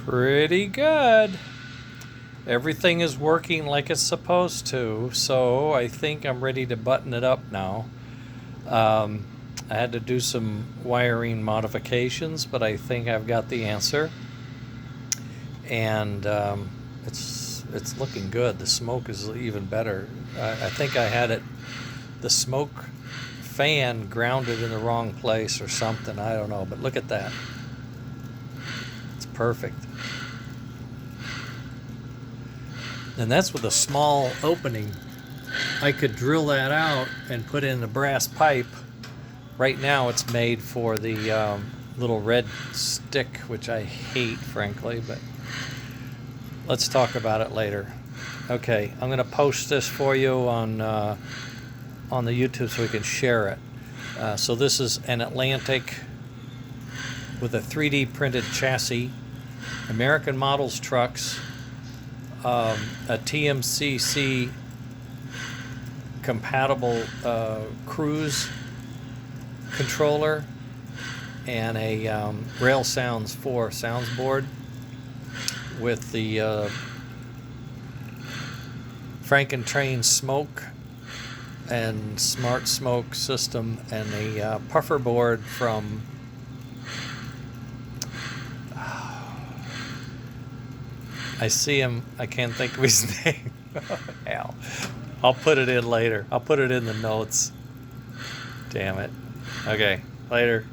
Pretty good. Everything is working like it's supposed to, so I think I'm ready to button it up now. I had to do some wiring modifications, but I think I've got the answer. And it's looking good. The smoke is even better. I think I had the smoke fan grounded in the wrong place or something. I don't know, but look at that. It's perfect. And that's with a small opening. I could drill that out and put in a brass pipe. Right now it's made for the little red stick, which I hate, frankly, but let's talk about it later. Okay, I'm going to post this for you on the YouTube so we can share it. So this is an Atlantic with a 3D printed chassis, American models trucks, a TMCC compatible cruise controller, and a Railsounds 4 sounds board with the Frankentrain smoke and smart smoke system, and a puffer board from I see him, I can't think of his name. Hell, I'll put it in later. I'll put it in the notes. Damn it. Okay, later.